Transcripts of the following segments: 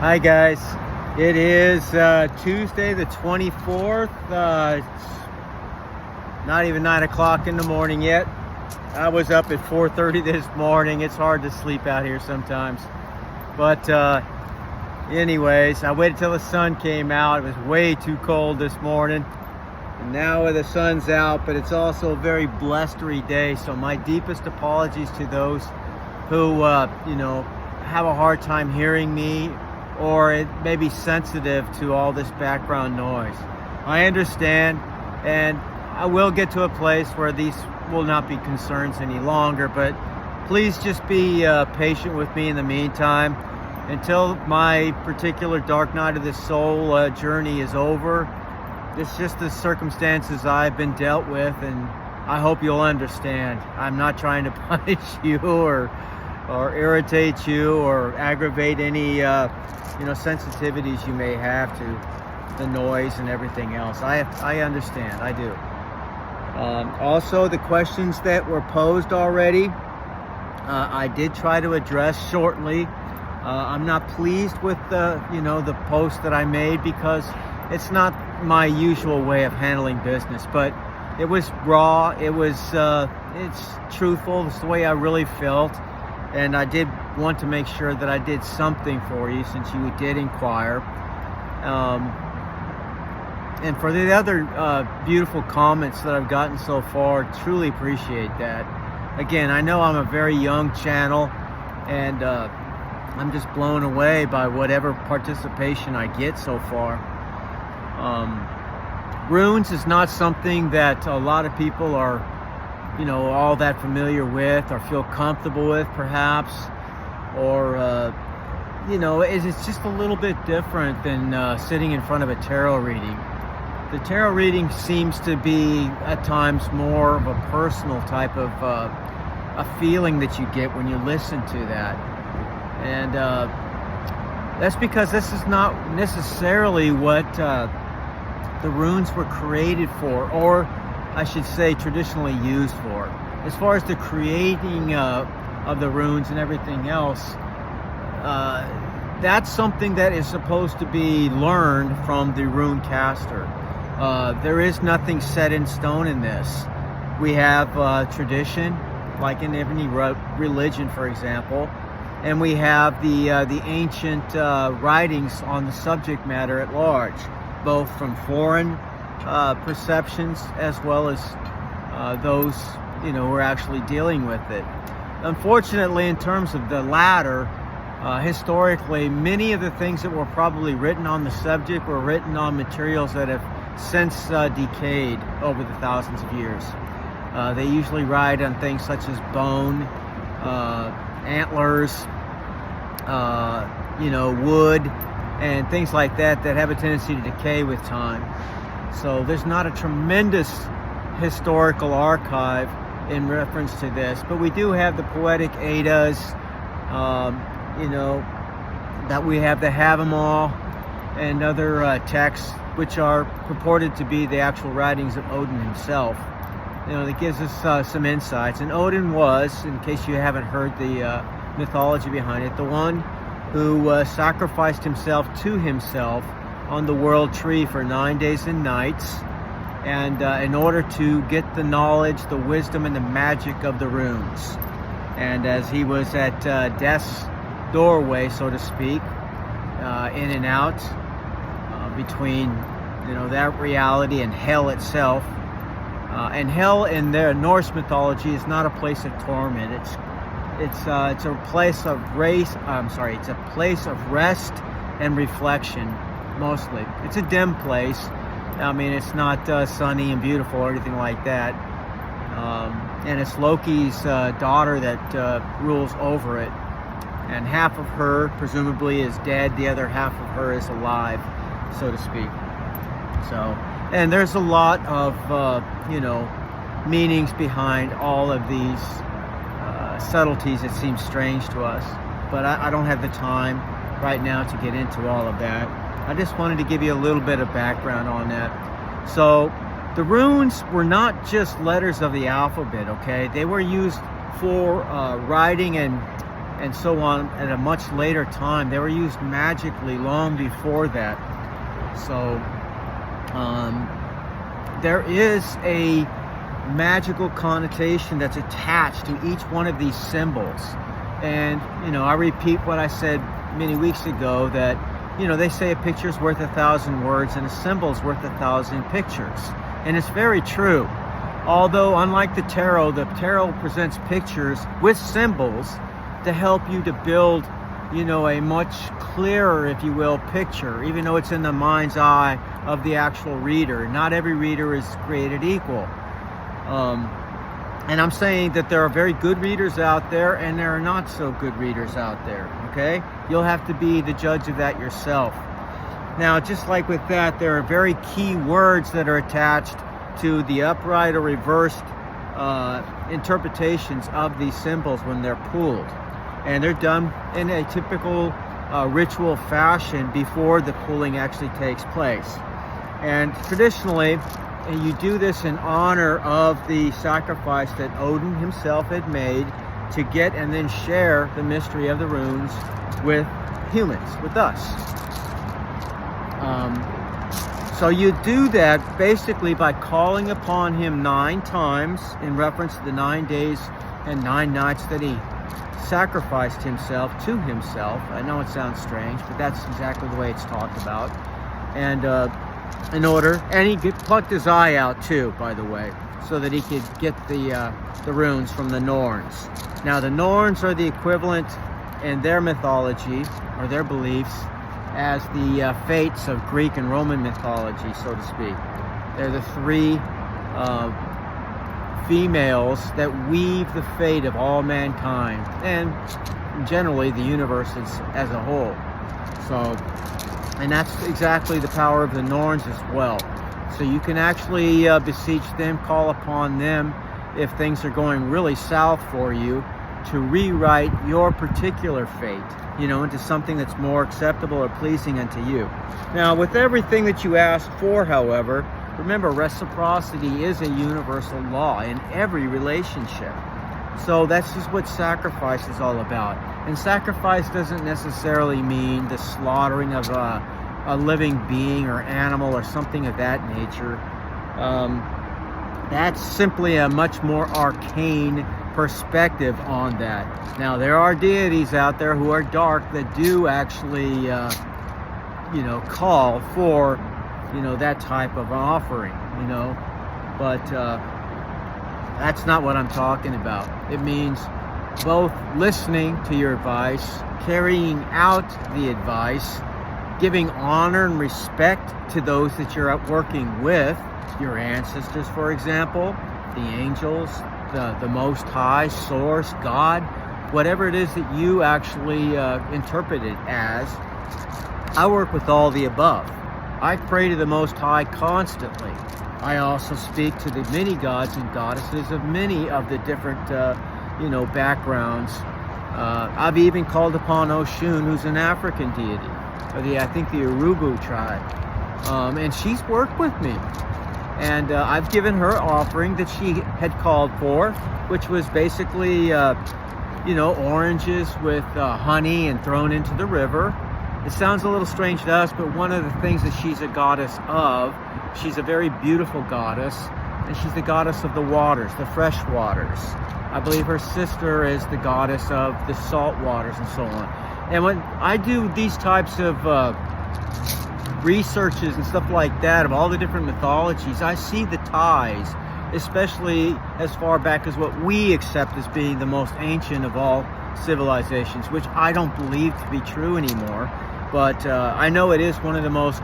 Hi guys, it is Tuesday the 24th. It's not even 9 o'clock in the morning yet. I was up at 4:30 this morning. It's hard to sleep out here sometimes. But anyways, I waited till the sun came out. It was way too cold this morning. And now the sun's out, but it's also a very blustery day. So my deepest apologies to those who, have a hard time hearing me, or it may be sensitive to all this background noise. I understand, and I will get to a place where these will not be concerns any longer, but please just be patient with me in the meantime until my particular dark night of the soul journey is over. It's just the circumstances I've been dealt with, and I hope you'll understand. I'm not trying to punish you or irritate you or aggravate any sensitivities you may have to the noise and everything else. I understand. I do. Also, the questions that were posed already, I did try to address shortly. I'm not pleased with the post that I made because it's not my usual way of handling business, but it was raw. It was it's truthful. It's the way I really felt. And I did want to make sure that I did something for you since you did inquire. And for the other beautiful comments that I've gotten so far, truly appreciate that. Again, I know I'm a very young channel, and I'm just blown away by whatever participation I get so far. Runes is not something that a lot of people are all that familiar with or feel comfortable with, perhaps, or it's just a little bit different than sitting in front of a tarot reading. The tarot reading seems to be at times more of a personal type of a feeling that you get when you listen to that, and that's because this is not necessarily what the runes were created for, or I should say traditionally used for. As far as the creating of the runes and everything else, that's something that is supposed to be learned from the rune caster. There is nothing set in stone in this. We have tradition, like in any religion, for example, and we have the ancient writings on the subject matter at large, both from foreign perceptions as well as those who are actually dealing with it. Unfortunately, in terms of the latter, historically, many of the things that were probably written on the subject were written on materials that have since decayed over the thousands of years. They usually write on things such as bone, antlers, wood, and things like that that have a tendency to decay with time. So there's not a tremendous historical archive in reference to this, but we do have the poetic Eddas, that we have the Havamal and other texts which are purported to be the actual writings of Odin himself. That gives us some insights. And Odin was, in case you haven't heard the mythology behind it, the one who sacrificed himself to himself on the world tree for 9 days and nights, and in order to get the knowledge, the wisdom, and the magic of the runes. And as he was at death's doorway, so to speak, in and out between that reality and hell itself. And hell in their Norse mythology is not a place of torment. It's a place of it's a place of rest and reflection. Mostly, it's a dim place. I mean, it's not sunny and beautiful or anything like that. And it's Loki's daughter that rules over it. And half of her, presumably, is dead. The other half of her is alive, so to speak. So, and there's a lot of, meanings behind all of these subtleties that seem strange to us. But I don't have the time right now to get into all of that. I just wanted to give you a little bit of background on that. So the runes were not just letters of the alphabet, okay? They were used for writing and and so on at a much later time. They were used magically long before that. So there is a magical connotation that's attached to each one of these symbols. And, I repeat what I said many weeks ago, that, they say a picture's worth 1,000 words and a symbol's worth 1,000 pictures. And it's very true. Although, unlike the tarot presents pictures with symbols to help you to build, a much clearer, if you will, picture, even though it's in the mind's eye of the actual reader. Not every reader is created equal. And I'm saying that there are very good readers out there and there are not so good readers out there, okay? You'll have to be the judge of that yourself. Now, just like with that, there are very key words that are attached to the upright or reversed interpretations of these symbols when they're pulled. And they're done in a typical ritual fashion before the pulling actually takes place. And traditionally, you do this in honor of the sacrifice that Odin himself had made to get and then share the mystery of the runes with humans, with us. So you do that basically by calling upon him 9 times in reference to the 9 days and 9 nights that he sacrificed himself to himself. I know it sounds strange, but that's exactly the way it's talked about. And and he plucked his eye out too, by the way, so that he could get the runes from the Norns. Now, the Norns are the equivalent in their mythology, or their beliefs, as the fates of Greek and Roman mythology, so to speak. They're the 3 females that weave the fate of all mankind, and generally the universe as a whole. And that's exactly the power of the Norns as well. So you can actually beseech them, call upon them if things are going really south for you, to rewrite your particular fate, into something that's more acceptable or pleasing unto you. Now, with everything that you ask for, however, remember, reciprocity is a universal law in every relationship. So that's just what sacrifice is all about. And sacrifice doesn't necessarily mean the slaughtering of a living being or animal or something of that nature. That's simply a much more arcane perspective on that. Now, there are deities out there who are dark that do actually, call for, that type of offering, but that's not what I'm talking about. It means both listening to your advice, carrying out the advice, giving honor and respect to those that you're working with, your ancestors, for example, the angels, the Most High, Source, God, whatever it is that you actually interpret it as. I work with all the above. I pray to the Most High constantly. I also speak to the many gods and goddesses of many of the different, backgrounds. I've even called upon Oshun, who's an African deity, or I think the Urubu tribe. And she's worked with me. And I've given her offering that she had called for, which was basically, oranges with honey and thrown into the river. It sounds a little strange to us, but one of the things that she's a goddess of, she's a very beautiful goddess, and she's the goddess of the waters, the fresh waters. I believe her sister is the goddess of the salt waters and so on. And when I do these types of researches and stuff like that of all the different mythologies, I see the ties, especially as far back as what we accept as being the most ancient of all civilizations, which I don't believe to be true anymore. But I know it is one of the most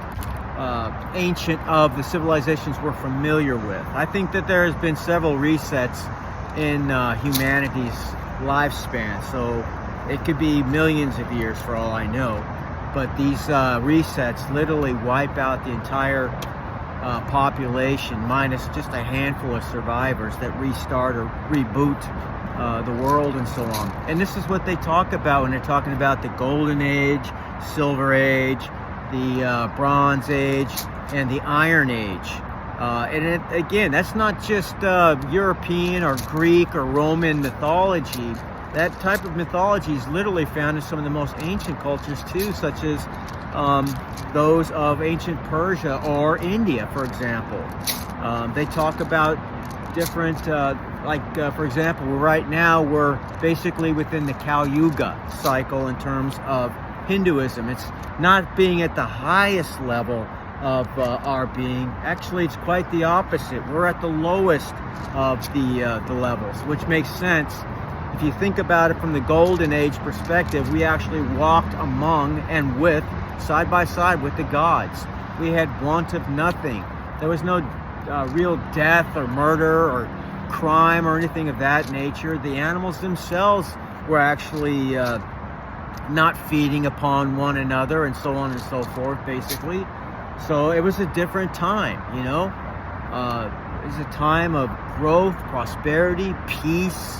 ancient of the civilizations we're familiar with. I think that there has been several resets in humanity's lifespan, so it could be millions of years for all I know. But these resets literally wipe out the entire population, minus just a handful of survivors that restart or reboot the world and so on. And this is what they talk about when they're talking about the Golden Age, Silver Age, the Bronze Age, and the Iron Age. Again, that's not just European or Greek or Roman mythology. That type of mythology is literally found in some of the most ancient cultures too, such as those of ancient Persia or India, for example. They talk about different, for example, right now we're basically within the Kali Yuga cycle in terms of Hinduism. It's not being at the highest level of our being. Actually, it's quite the opposite. We're at the lowest of the levels, which makes sense. If you think about it from the golden age perspective, we actually walked among and with, side by side with the gods. We had want of nothing. There was no real death or murder or crime or anything of that nature. The animals themselves were actually not feeding upon one another, and so on and so forth, basically. So it was a different time, you know. It was a time of growth, prosperity, peace,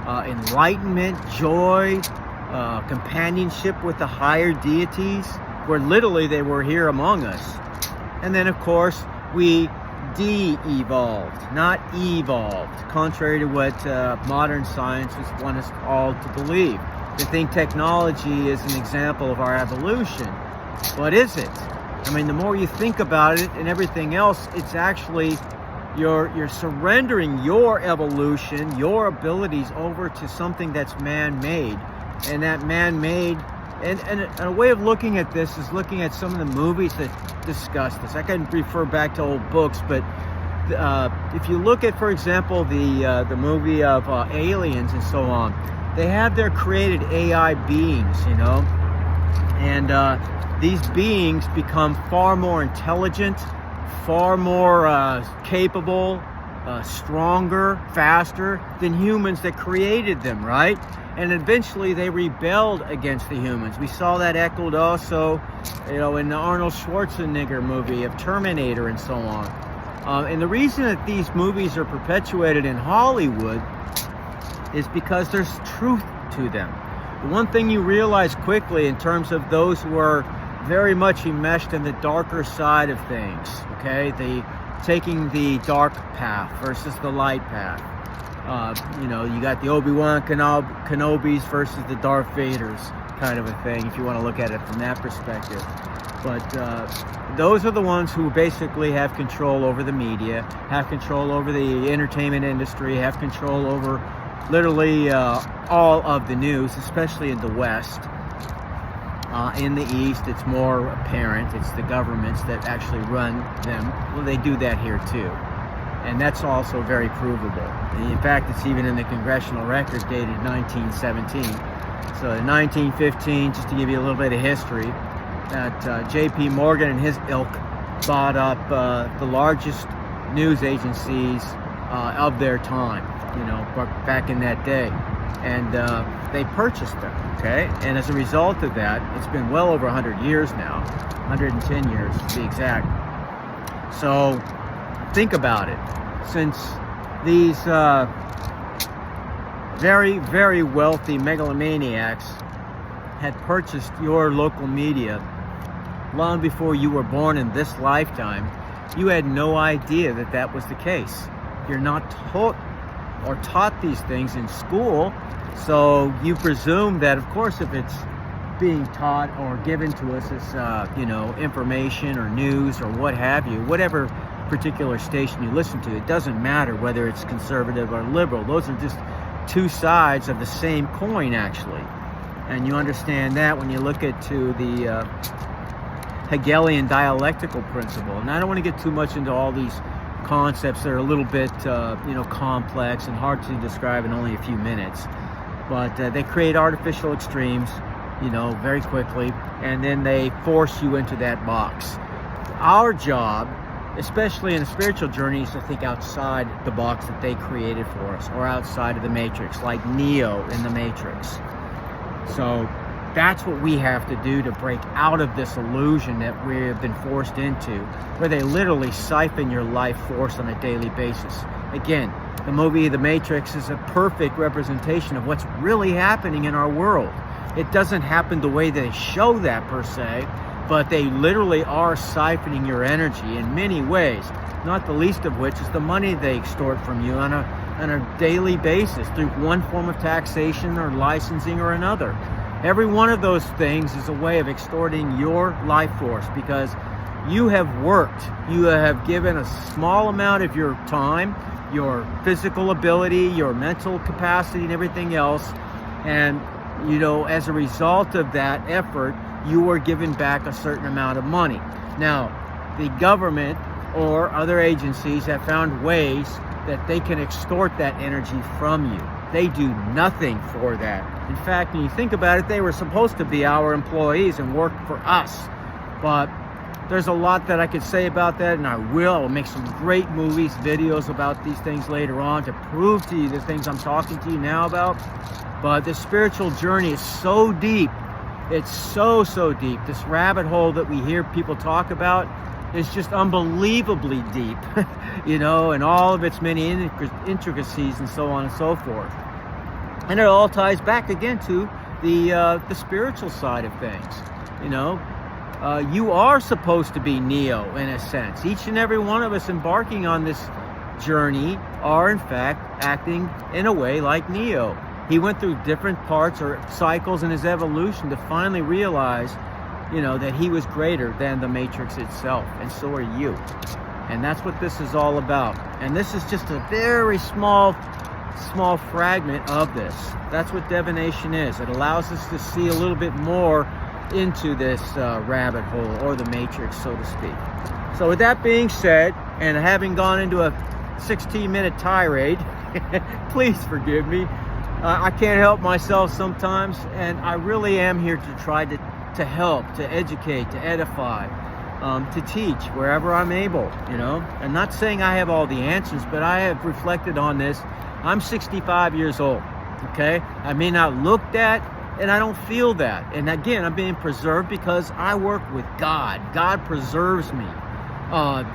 enlightenment, joy, companionship with the higher deities, where literally they were here among us. And then, of course, we de-evolved, not evolved, contrary to what modern scientists want us all to believe. They think technology is an example of our evolution. What is it? I mean, the more you think about it and everything else, it's actually you're surrendering your evolution, your abilities over to something that's man-made. And that man-made, and a way of looking at this is looking at some of the movies that discuss this. I can refer back to old books, but if you look at, for example, the movie of Aliens and so on, they have their created AI beings, you know, and these beings become far more intelligent, far more capable, stronger, faster than humans that created them, right? And eventually they rebelled against the humans. We saw that echoed also, you know, in the Arnold Schwarzenegger movie of Terminator and so on. And the reason that these movies are perpetuated in Hollywood is because there's truth to them. The one thing you realize quickly in terms of those who are very much enmeshed in the darker side of things, okay? Taking the dark path versus the light path. You know, you got the Obi-Wan Kenobis versus the Darth Vaders kind of a thing, if you want to look at it from that perspective. But those are the ones who basically have control over the media, have control over the entertainment industry, have control over literally all of the news, especially in the West. In the East, it's more apparent. It's the governments that actually run them. Well, they do that here too. And that's also very provable. In fact, it's even in the congressional record dated 1917. So in 1915, just to give you a little bit of history, that J.P. Morgan and his ilk bought up the largest news agencies of their time, you know, back in that day. And they purchased them, okay? And as a result of that, it's been well over 100 years now, 110 years to be exact. So think about it. Since these very, very wealthy megalomaniacs had purchased your local media long before you were born in this lifetime, you had no idea that that was the case. You're not taught these things in school, so you presume that, of course, if it's being taught or given to us as, you know, information or news or what have you, whatever particular station you listen to, it doesn't matter whether it's conservative or liberal. Those are just two sides of the same coin, actually. And you understand that when you look at the Hegelian dialectical principle. And I don't want to get too much into all these concepts that are a little bit, you know, complex and hard to describe in only a few minutes. But they create artificial extremes, you know, very quickly, and then they force you into that box. Our job, especially in a spiritual journey, is to think outside the box that they created for us, or outside of the Matrix, like Neo in the Matrix. So that's what we have to do to break out of this illusion that we have been forced into, where they literally siphon your life force on a daily basis. Again, the movie The Matrix is a perfect representation of what's really happening in our world. It doesn't happen the way they show that per se, but they literally are siphoning your energy in many ways, not the least of which is the money they extort from you on a on a daily basis through one form of taxation or licensing or another. Every one of those things is a way of extorting your life force, because you have worked, you have given a small amount of your time, your physical ability, your mental capacity, and everything else. And, you know, as a result of that effort, you are given back a certain amount of money. Now, the government or other agencies have found ways that they can extort that energy from you. They do nothing for that. In fact, when you think about it, they were supposed to be our employees and work for us. But there's a lot that I could say about that, and I will make some great movies, videos about these things later on to prove to you the things I'm talking to you now about. But the spiritual journey is so deep. It's so deep. This rabbit hole that we hear people talk about is just unbelievably deep, you know, and all of its many intricacies and so on and so forth. And it all ties back again to the spiritual side of things. You know, you are supposed to be Neo in a sense. Each and every one of us embarking on this journey are in fact acting in a way like Neo. He went through different parts or cycles in his evolution to finally realize, you know, that he was greater than the Matrix itself, and so are you. And that's what this is all about. And this is just a very small fragment of this. That's what divination is. It allows us to see a little bit more into this rabbit hole, or the Matrix, so to speak. So with that being said, and having gone into a 16-minute tirade, please forgive me. I can't help myself sometimes, and I really am here to try to help, to educate, to edify, to teach wherever I'm able, you know. I'm not saying I have all the answers, but I have reflected on this. I'm 65 years old, okay? I may not look that, and I don't feel that. And again, I'm being preserved because I work with God. God preserves me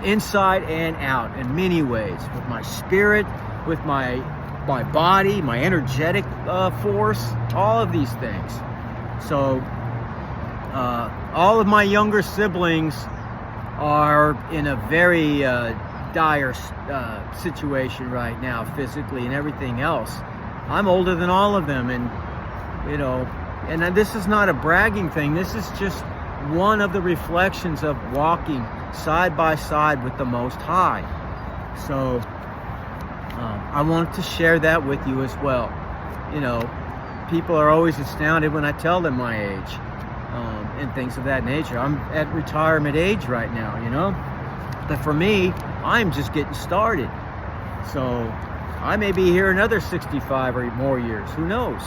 inside and out in many ways, with my spirit, with my body, my energetic force, all of these things. So all of my younger siblings are in a very dire situation right now, physically and everything else. I'm older than all of them, and you know, and this is not a bragging thing. This is just one of the reflections of walking side by side with the Most High. So I wanted to share that with you as well. You know, people are always astounded when I tell them my age and things of that nature. I'm at retirement age right now, you know. But for me, I'm just getting started. So I may be here another 65 or more years. Who knows?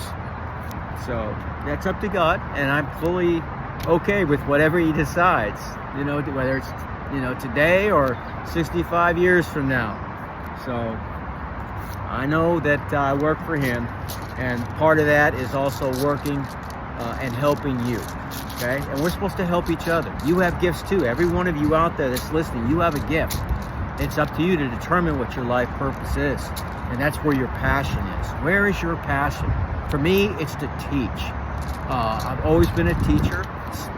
So that's up to God, and I'm fully okay with whatever He decides. You know, whether it's, you know, today or 65 years from now. So I know that I work for Him, and part of that is also working and helping you, okay? And we're supposed to help each other. You have gifts too. Every one of you out there that's listening, you have a gift. It's up to you to determine what your life purpose is, and that's where your passion is. Where is your passion? For me, it's to teach. I've always been a teacher.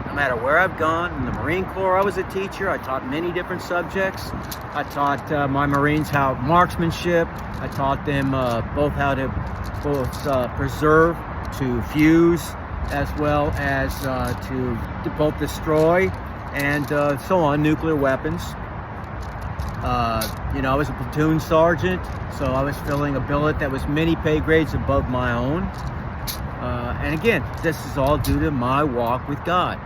No matter where I've gone. In the Marine Corps, I was a teacher. I taught many different subjects. I taught my Marines how marksmanship. I taught them both how to preserve, to fuse, as well as to both destroy and so on, nuclear weapons. You know, I was a platoon sergeant, so I was filling a billet that was many pay grades above my own. And again, this is all due to my walk with God.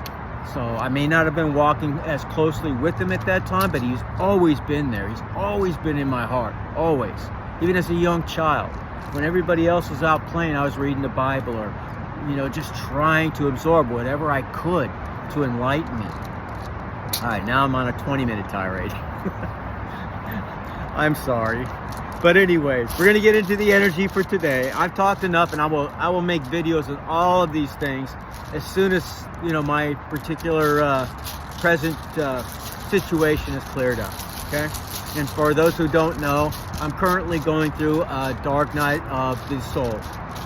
So I may not have been walking as closely with Him at that time, but He's always been there. He's always been in my heart, always. Even as a young child. When everybody else was out playing, I was reading the Bible, or, you know, just trying to absorb whatever I could to enlighten me. All right, now I'm on a 20-minute tirade. I'm sorry. But anyways, we're going to get into the energy for today. I've talked enough, and I will make videos on all of these things as soon as, you know, my particular present situation is cleared up, okay? And for those who don't know, I'm currently going through a dark night of the soul.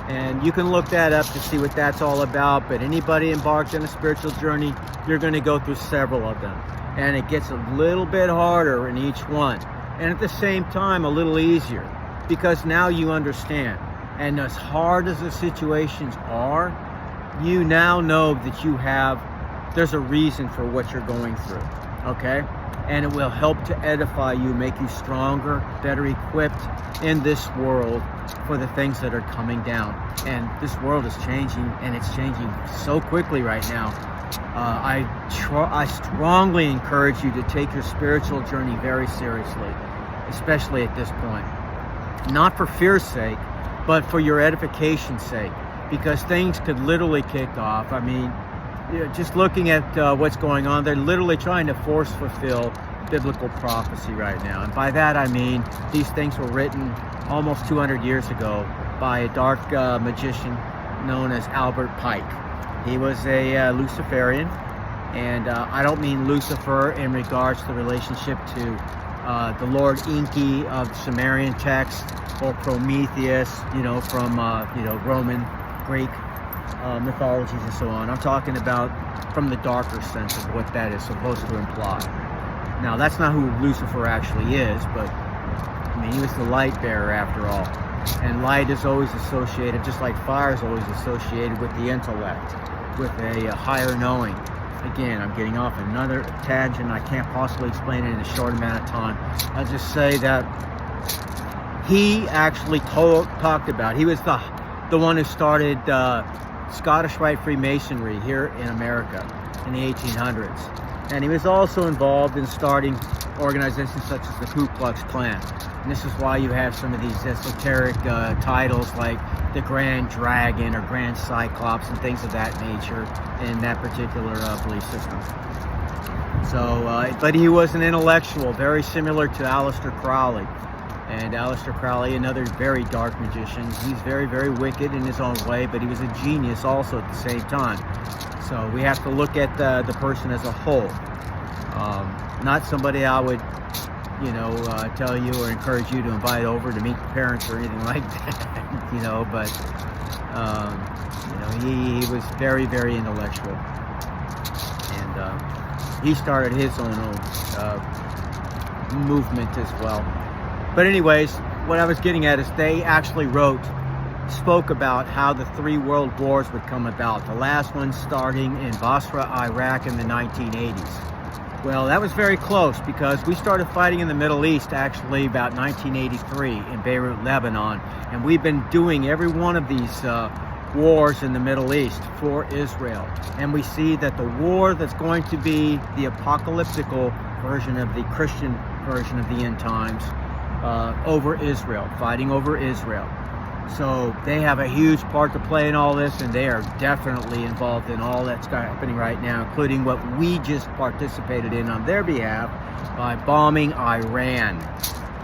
And you can look that up to see what that's all about. But anybody embarked on a spiritual journey, you're going to go through several of them. And it gets a little bit harder in each one. And at the same time, a little easier. because now you understand. And as hard as the situations are, you now know that there's a reason for what you're going through, okay? And it will help to edify you, make you stronger, better equipped in this world for the things that are coming down. And this world is changing, and it's changing so quickly right now. I strongly encourage you to take your spiritual journey very seriously, especially at this point. Not for fear's sake, but for your edification's sake, because things could literally kick off. I mean, just looking at what's going on, they're literally trying to force fulfill biblical prophecy right now. And by that I mean these things were written almost 200 years ago by a dark magician known as Albert Pike. He was a Luciferian, and I don't mean Lucifer in regards to the relationship to the Lord Enki of Sumerian text, or Prometheus, from Roman, Greek mythologies and so on. I'm talking about from the darker sense of what that is supposed to imply. Now, that's not who Lucifer actually is, but I mean, he was the light bearer after all. And light is always associated, just like fire is always associated with the intellect, with a higher knowing. Again, I'm getting off another tangent. I can't possibly explain it in a short amount of time. I'll just say that he actually talked about, he was the one who started Scottish Rite Freemasonry here in America in the 1800s. And he was also involved in starting organizations such as the Ku Klux Klan. And this is why you have some of these esoteric titles like the Grand Dragon or Grand Cyclops and things of that nature in that particular belief system. So, but he was an intellectual, very similar to Aleister Crowley. And Aleister Crowley, another very dark magician. He's very, very wicked in his own way, but he was a genius also at the same time. So we have to look at the person as a whole. Not somebody I would, tell you or encourage you to invite over to meet the parents or anything like that, but, he was very, very intellectual. And he started his own movement as well. But anyways, what I was getting at is they actually spoke about how the 3 world wars would come about. The last one starting in Basra, Iraq in the 1980s. Well, that was very close because we started fighting in the Middle East actually about 1983 in Beirut, Lebanon. And we've been doing every one of these wars in the Middle East for Israel. And we see that the war that's going to be the apocalyptical version of the Christian version of the end times, over Israel, fighting over Israel. So they have a huge part to play in all this, and they are definitely involved in all that's happening right now, including what we just participated in on their behalf by bombing Iran.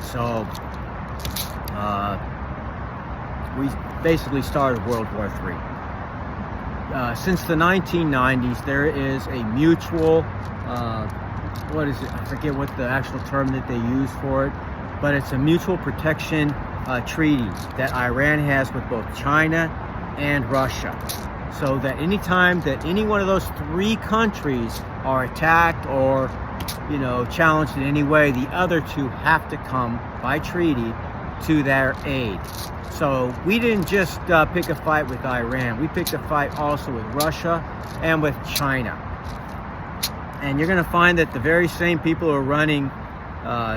So we basically started World War III. Since the 1990s, there is a mutual, what is it? I forget what the actual term that they use for it, but it's a mutual protection treaty that Iran has with both China and Russia. So that anytime that any one of those 3 countries are attacked or, challenged in any way, the other 2 have to come by treaty to their aid. So we didn't just pick a fight with Iran. We picked a fight also with Russia and with China. And you're going to find that the very same people who are running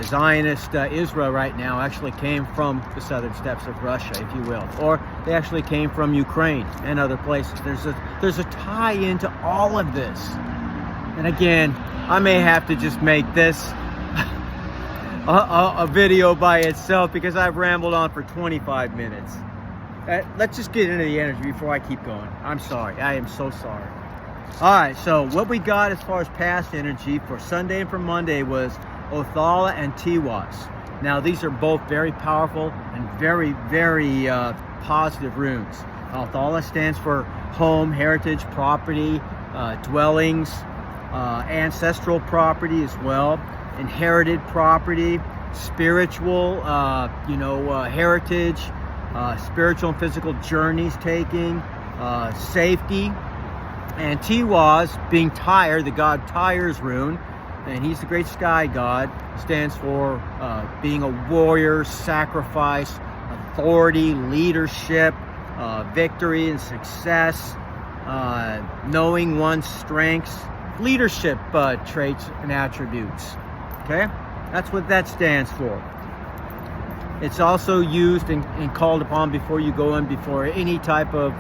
Zionist Israel right now actually came from the southern steppes of Russia, if you will, or they actually came from Ukraine and other places. There's a tie into all of this. And again, I may have to just make this a video by itself because I've rambled on for 25 minutes. Let's just get into the energy before I keep going. I'm sorry. I am so sorry. All right, so what we got as far as past energy for Sunday and for Monday was Othala and Tiwas. Now, these are both very powerful and very, very positive runes. Othala stands for home, heritage, property, dwellings, ancestral property as well, inherited property, spiritual, heritage, spiritual and physical journeys taking, safety. And Tiwas, being Tyre, the god Tyre's rune, and he's the great sky god, stands for being a warrior, sacrifice, authority, leadership, victory and success, knowing one's strengths, leadership traits and attributes. Okay, that's what that stands for. It's also used and called upon before you go in before any type of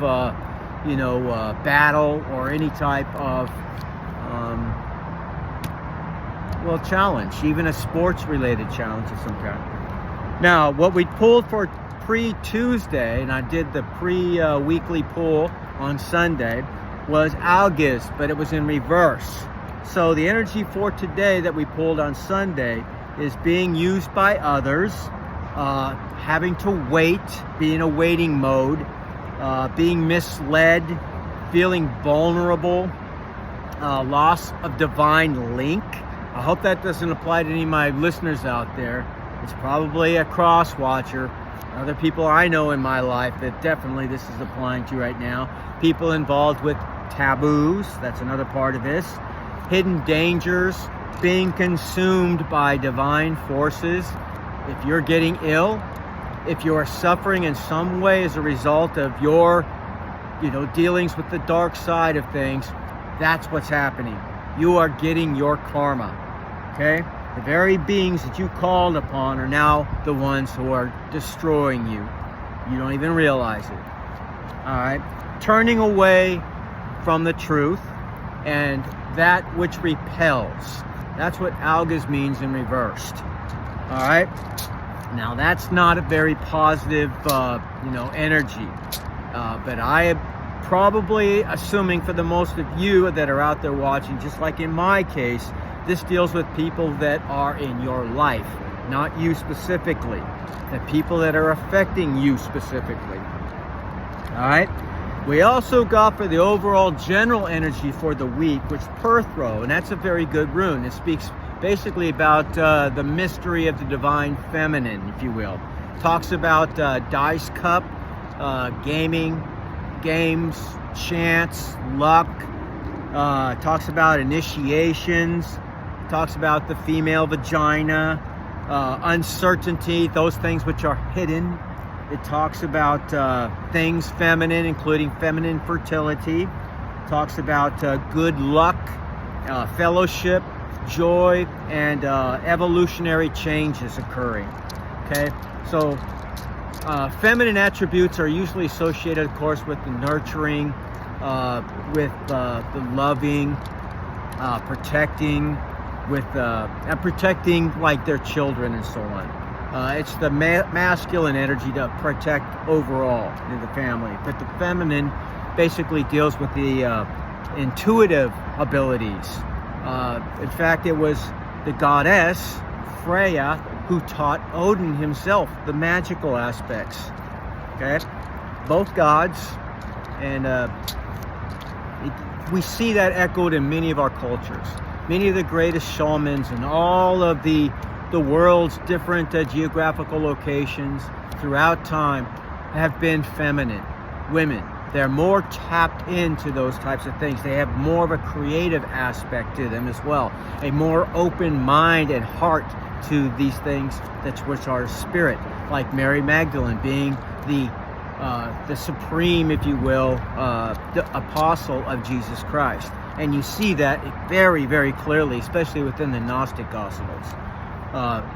battle or any type of challenge, even a sports related challenge of some kind. Now, what we pulled for pre-Tuesday, and I did the pre-weekly pull on Sunday, was Algiz, but it was in reverse. So the energy for today that we pulled on Sunday is being used by others, having to wait, be in a waiting mode, being misled, feeling vulnerable, loss of divine link. I hope that doesn't apply to any of my listeners out there. It's probably a cross watcher. Other people I know in my life that definitely this is applying to right now. People involved with taboos, that's another part of this. Hidden dangers, being consumed by divine forces. If you're getting ill, if you are suffering in some way as a result of your, dealings with the dark side of things, that's what's happening. You are getting your karma, okay? The very beings that you called upon are now the ones who are destroying you. You don't even realize it. All right? Turning away from the truth and that which repels. That's what algiz means in reversed. All right? Now, that's not a very positive, energy. But I am probably assuming for the most of you that are out there watching, just like in my case, this deals with people that are in your life, not you specifically. The people that are affecting you specifically. All right? We also got for the overall general energy for the week, which is Perthro, and that's a very good rune. It speaks basically about the mystery of the divine feminine, if you will. Talks about dice cup, gaming, games, chance, luck. Talks about initiations. Talks about the female vagina, uncertainty, those things which are hidden. It talks about things feminine, including feminine fertility. Talks about good luck, fellowship, joy, and evolutionary changes occurring. Okay, so feminine attributes are usually associated, of course, with the nurturing, with the loving, protecting, with and protecting like their children and so on. It's the masculine energy to protect overall in the family, but the feminine basically deals with the intuitive abilities. In fact, it was the goddess Freya who taught Odin himself the magical aspects. Okay, both gods, and we see that echoed in many of our cultures. Many of the greatest shamans in all of the world's different geographical locations throughout time have been feminine women. They're more tapped into those types of things. They have more of a creative aspect to them as well, a more open mind and heart to these things which are spirit, like Mary Magdalene being the supreme, if you will, the apostle of Jesus Christ. And you see that very, very clearly, especially within the Gnostic Gospels.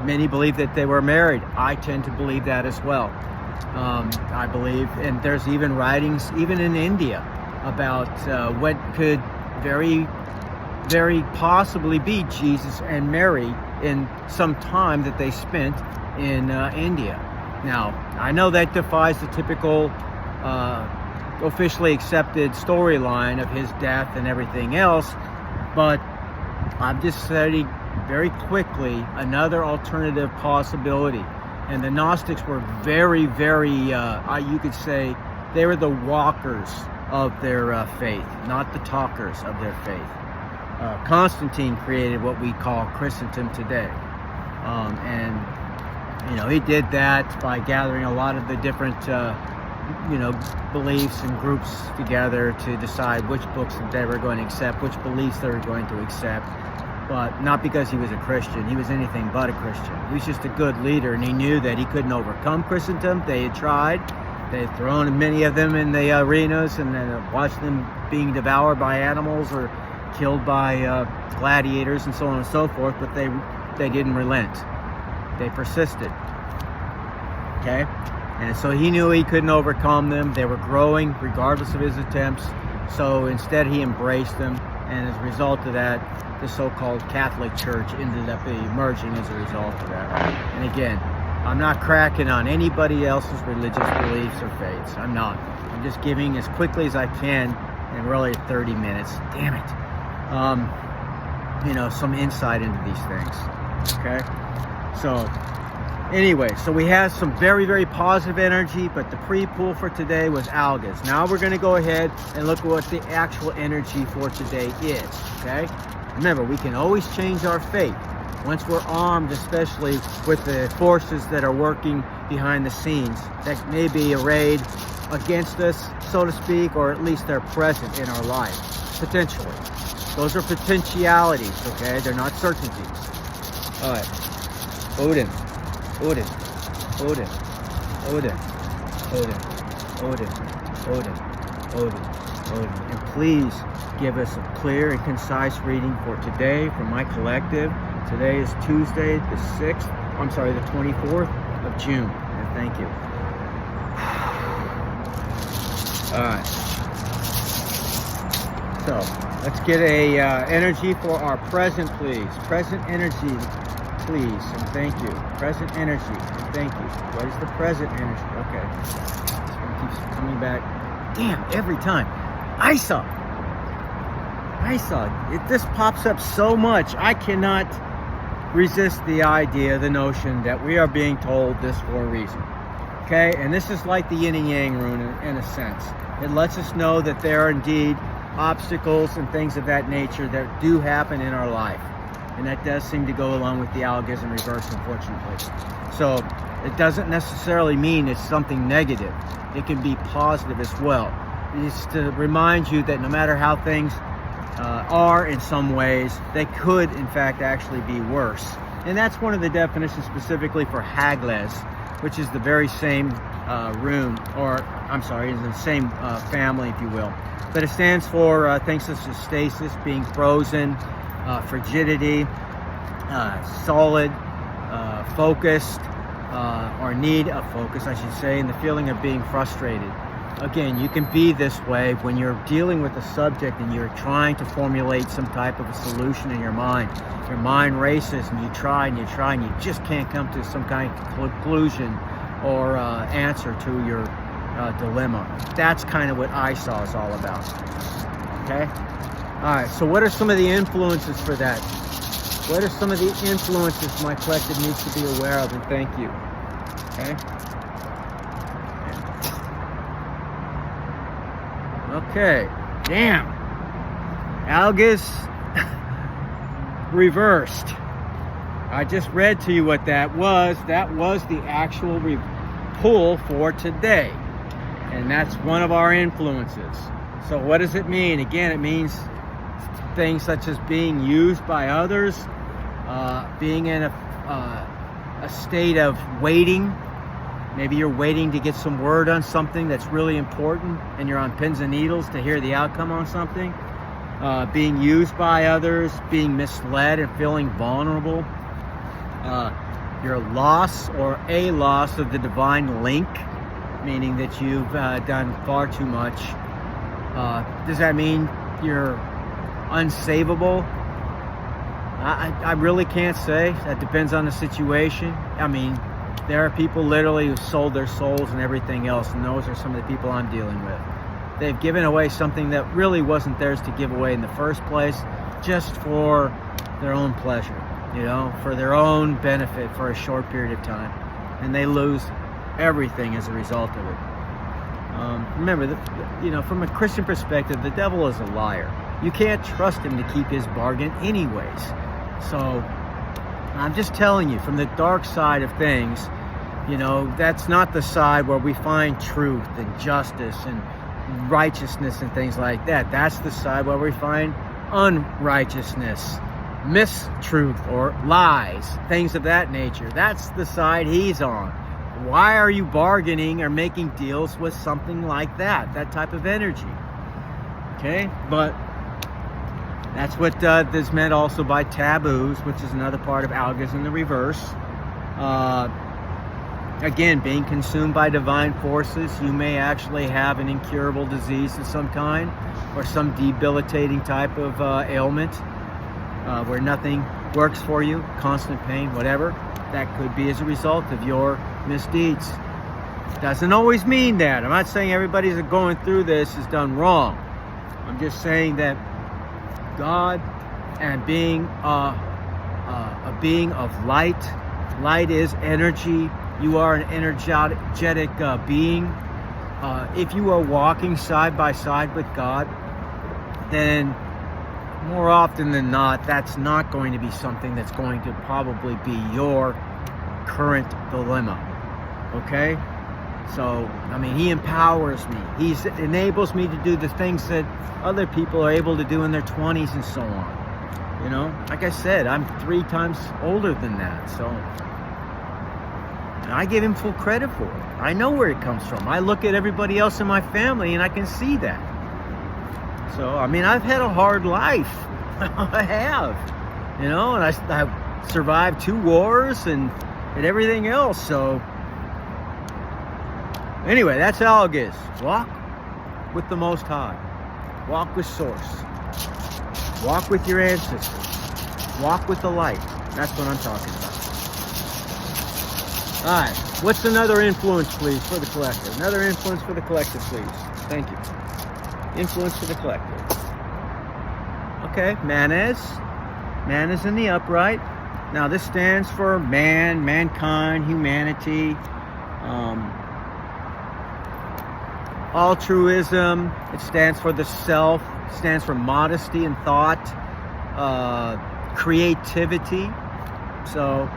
Many believe that they were married. I tend to believe that as well. I believe, and there's even writings, even in India, about what could very, very possibly be Jesus and Mary in some time that they spent in India. Now, I know that defies the typical officially accepted storyline of his death and everything else, but I'm just studying very quickly another alternative possibility. And the Gnostics were very, very, you could say, they were the walkers of their faith, not the talkers of their faith. Constantine created what we call Christendom today. And, he did that by gathering a lot of the different, beliefs and groups together to decide which books that they were going to accept, which beliefs they were going to accept. but not because he was a Christian. He was anything but a Christian. He was just a good leader, and he knew that he couldn't overcome Christendom. They had tried. They had thrown many of them in the arenas and then watched them being devoured by animals or killed by gladiators and so on and so forth, but they didn't relent. They persisted. Okay? And so he knew he couldn't overcome them. They were growing regardless of his attempts. So instead he embraced them, and as a result of that, the so-called Catholic Church ended up emerging as a result of that. And again, I'm not cracking on anybody else's religious beliefs or faiths. I'm not. I'm just giving as quickly as I can in really 30 minutes. Damn it. Some insight into these things. Okay? So, anyway, so we have some very, very positive energy, but the pre-pool for today was algas. Now we're going to go ahead and look at what the actual energy for today is. Okay? Remember, we can always change our fate once we're armed, especially with the forces that are working behind the scenes that may be arrayed against us, so to speak, or at least they're present in our life, potentially. Those are potentialities, okay? They're not certainties. All right. Odin, Odin, Odin, Odin, Odin, Odin, Odin, Odin, Odin. And please give us a clear and concise reading for today from my collective. Today is Tuesday, the 24th of June. And thank you. All right. So let's get a energy for our present, please. Present energy, please, and thank you. Present energy, and thank you. What is the present energy? Okay. This one keeps coming back. Damn, every time. ISA. This pops up so much. I cannot resist the idea, the notion that we are being told this for a reason. Okay? And this is like the yin and yang rune in a sense. It lets us know that there are indeed obstacles and things of that nature that do happen in our life. And that does seem to go along with the algas in reverse, unfortunately. So it doesn't necessarily mean it's something negative. It can be positive as well. It's to remind you that no matter how things are in some ways, they could in fact actually be worse. And that's one of the definitions specifically for Hagles, which is the very same rune, or I'm sorry, is the same family, if you will. But it stands for things such as stasis, being frozen, frigidity, solid, focused, or need of focus, I should say, and the feeling of being frustrated. Again, you can be this way when you're dealing with a subject and you're trying to formulate some type of a solution in your mind. Your mind races and you try and you try and you just can't come to some kind of conclusion or answer to your dilemma. That's kind of what ISA is all about. Okay? All right, so what are some of the influences for that? What are some of the influences my collective needs to be aware of? And thank you. Okay? Okay, damn. Algas reversed. I just read to you what that was. That was the actual pull for today. And that's one of our influences. So what does it mean? Again, it means things such as being used by others, being in a state of waiting. Maybe you're waiting to get some word on something that's really important and you're on pins and needles to hear the outcome on something. Being used by others, being misled and feeling vulnerable. Your loss or a loss of the divine link, meaning that you've done far too much. Does that mean you're unsavable? I really can't say. That depends on the situation. I mean, there are people literally who sold their souls and everything else, and those are some of the people I'm dealing with. They've given away something that really wasn't theirs to give away in the first place, just for their own pleasure, you know, for their own benefit for a short period of time. And they lose everything as a result of it. Remember, from a Christian perspective, the devil is a liar. You can't trust him to keep his bargain anyways. So I'm just telling you, from the dark side of things, that's not the side where we find truth and justice and righteousness and things like that. That's the side where we find unrighteousness mistruth or lies, things of that nature. That's the side he's on. Why are you bargaining or making deals with something like that type of energy? Okay, but that's what is meant also by taboos, which is another part of algas in the reverse. Again, being consumed by divine forces, you may actually have an incurable disease of some kind or some debilitating type of ailment where nothing works for you, constant pain, whatever. That could be as a result of your misdeeds. Doesn't always mean that. I'm not saying everybody that's going through this is done wrong. I'm just saying that God and being a being of light. Light is energy. You are an energetic being. If you are walking side by side with God, then more often than not, that's not going to be something that's going to probably be your current dilemma. Okay? So, I mean, he empowers me. He enables me to do the things that other people are able to do in their 20s and so on. You know, like I said, I'm 3 times older than that. So, I give him full credit for it. I know where it comes from. I look at everybody else in my family and I can see that. So, I mean, I've had a hard life. I have. You know, and I've survived 2 wars and everything else. So, anyway, that's algas. Walk with the Most High. Walk with Source. Walk with your ancestors. Walk with the light. That's what I'm talking about. All right. What's another influence, please, for the collective? Another influence for the collective, please. Thank you. Influence for the collective. Okay. Manas. Manas in the upright. Now, this stands for man, mankind, humanity, altruism. It stands for the self. It stands for modesty and thought, creativity. So,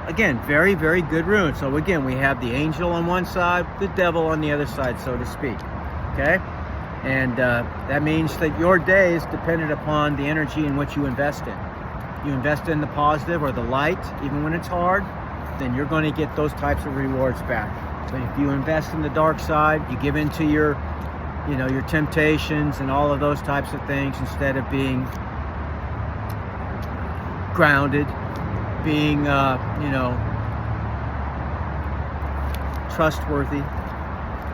again, very, very good rune. So, again, we have the angel on one side, the devil on the other side, so to speak. Okay? And that means that your day is dependent upon the energy in which you invest in. You invest in the positive or the light, even when it's hard, then you're going to get those types of rewards back. But if you invest in the dark side, you give into your, you know, your temptations and all of those types of things instead of being grounded, being, trustworthy,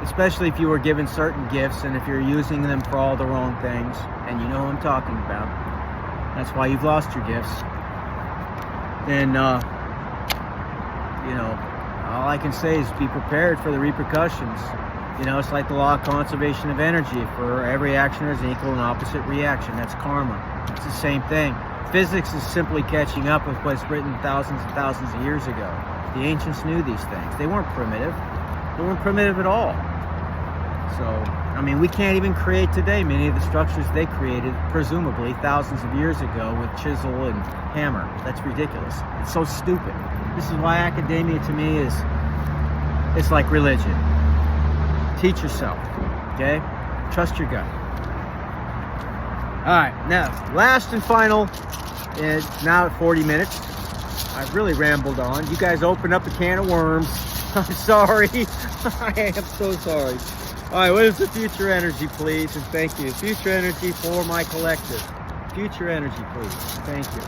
especially if you were given certain gifts and if you're using them for all the wrong things, and you know what I'm talking about. That's why you've lost your gifts. Then, all I can say is be prepared for the repercussions. You know, it's like the law of conservation of energy. For every action, there's an equal and opposite reaction. That's karma. It's the same thing. Physics is simply catching up with what's written thousands and thousands of years ago. The ancients knew these things. They weren't primitive. They weren't primitive at all. So, I mean, we can't even create today many of the structures they created, presumably, thousands of years ago with chisel and hammer. That's ridiculous. It's so stupid. This is why academia to me is, it's like religion. Teach yourself, okay? Trust your gut. All right, now, last and final, and now at 40 minutes. I've really rambled on. You guys opened up a can of worms. I'm sorry. I am so sorry. All right, what is the future energy, please? And thank you. Future energy for my collective. Future energy, please. Thank you.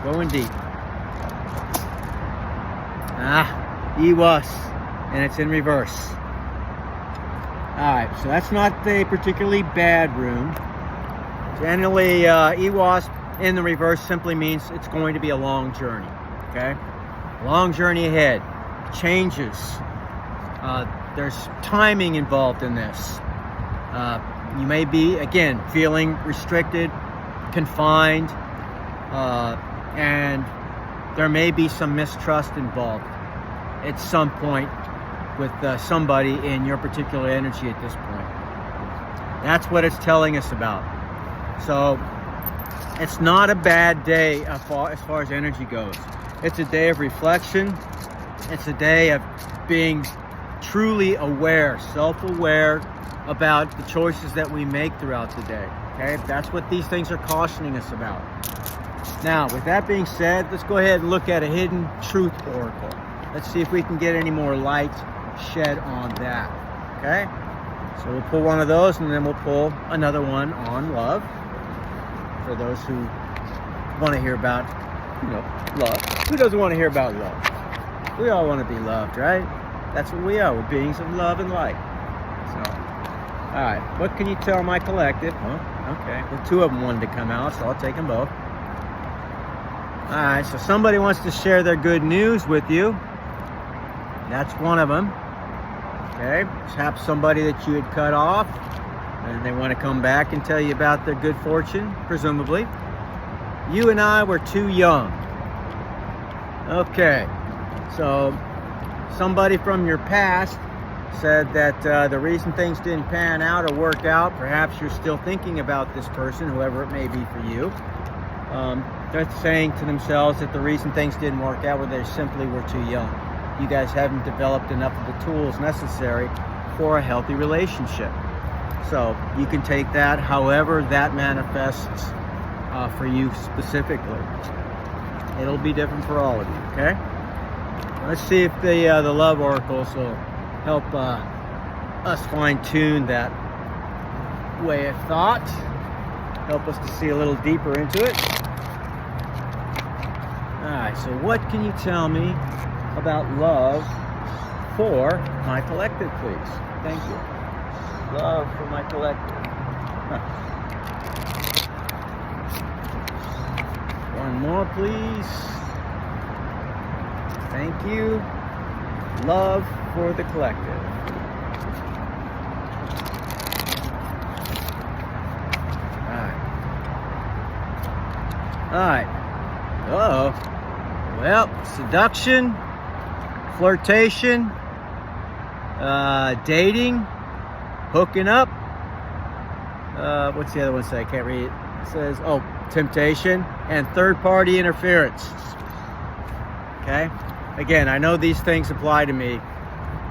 Going deep. Iwas. And it's in reverse. All right, so that's not a particularly bad rune. Generally, Iwas in the reverse simply means it's going to be a long journey. Okay? Long journey ahead. Changes. There's timing involved in this. You may be, again, feeling restricted, confined, and there may be some mistrust involved at some point with somebody in your particular energy at this point. That's what it's telling us about. So, it's not a bad day as far as energy goes. It's a day of reflection. It's a day of being truly aware, self-aware about the choices that we make throughout the day. Okay, that's what these things are cautioning us about. Now, with that being said, let's go ahead and look at a hidden truth oracle. Let's see if we can get any more light shed on that. Okay? So we'll pull one of those, and then we'll pull another one on love. For those who want to hear about, love. Who doesn't want to hear about love? We all want to be loved, right? That's what we are. We're beings of love and light. So, all right. What can you tell my collective? Huh? Okay. Well, two of them wanted to come out, so I'll take them both. All right. So somebody wants to share their good news with you. That's one of them. Okay. Perhaps somebody that you had cut off, and they want to come back and tell you about their good fortune, presumably. You and I were too young. Okay. So somebody from your past said that the reason things didn't pan out or work out, perhaps you're still thinking about this person, whoever it may be for you. They're saying to themselves that the reason things didn't work out was they simply were too young. You guys haven't developed enough of the tools necessary for a healthy relationship. So you can take that however that manifests for you specifically. It'll be different for all of you, okay? Let's see if the love oracles will help us fine-tune that way of thought. Help us to see a little deeper into it. All right, so what can you tell me about love for my collective, please? Thank you. Love for my collective. One more, please. Thank you. Love for the collective. All right. Uh-oh. Well, seduction, flirtation, dating, hooking up. What's the other one say? I can't read it. It says, oh, temptation and third-party interference. Okay? Again, I know these things apply to me,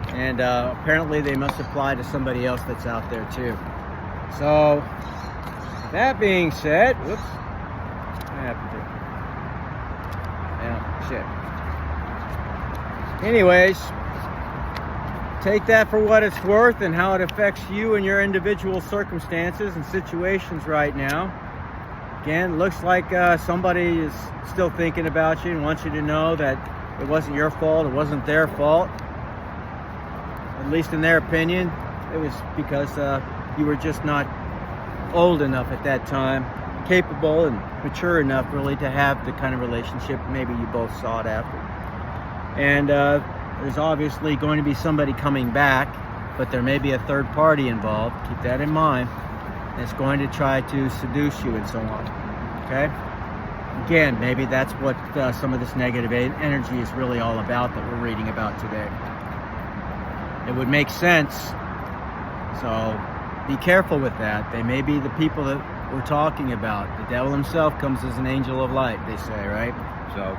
and apparently they must apply to somebody else that's out there too. So, that being said, whoops, what happened to it? Yeah, shit. Anyways, take that for what it's worth and how it affects you and your individual circumstances and situations right now. Again, looks like somebody is still thinking about you and wants you to know that it wasn't your fault, it wasn't their fault. At least in their opinion, it was because you were just not old enough at that time, capable and mature enough really to have the kind of relationship maybe you both sought after. And there's obviously going to be somebody coming back, but there may be a third party involved. Keep that in mind. It's going to try to seduce you and so on. Okay? Again, maybe that's what some of this negative energy is really all about that we're reading about today. It would make sense. So be careful with that. They may be the people that we're talking about. The devil himself comes as an angel of light, they say, right? So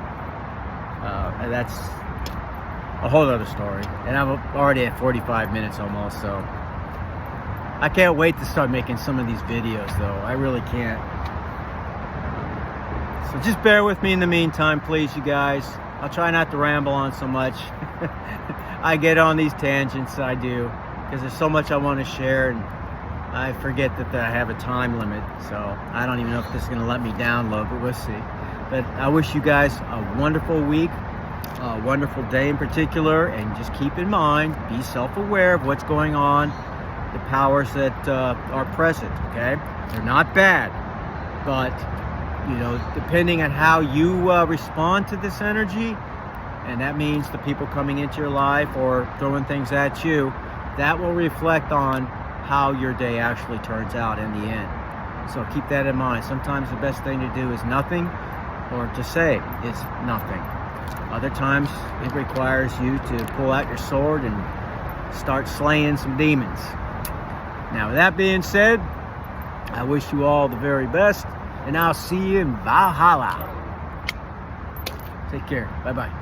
that's a whole other story. And I'm already at 45 minutes almost, so I can't wait to start making some of these videos, though. I really can't. So just bear with me in the meantime, please, you guys. I'll try not to ramble on so much. I get on these tangents, I do, because there's so much I want to share, and I forget that I have a time limit. So I don't even know if this is going to let me download, but we'll see. But I wish you guys a wonderful week, a wonderful day in particular, and just keep in mind, be self-aware of what's going on, the powers that are present, okay? They're not bad, but, you know, depending on how you respond to this energy, and that means the people coming into your life or throwing things at you, that will reflect on how your day actually turns out in the end. So keep that in mind. Sometimes the best thing to do is nothing, or to say is nothing. Other times it requires you to pull out your sword and start slaying some demons. Now, with that being said, I wish you all the very best, and I'll see you in Valhalla. Take care. Bye-bye.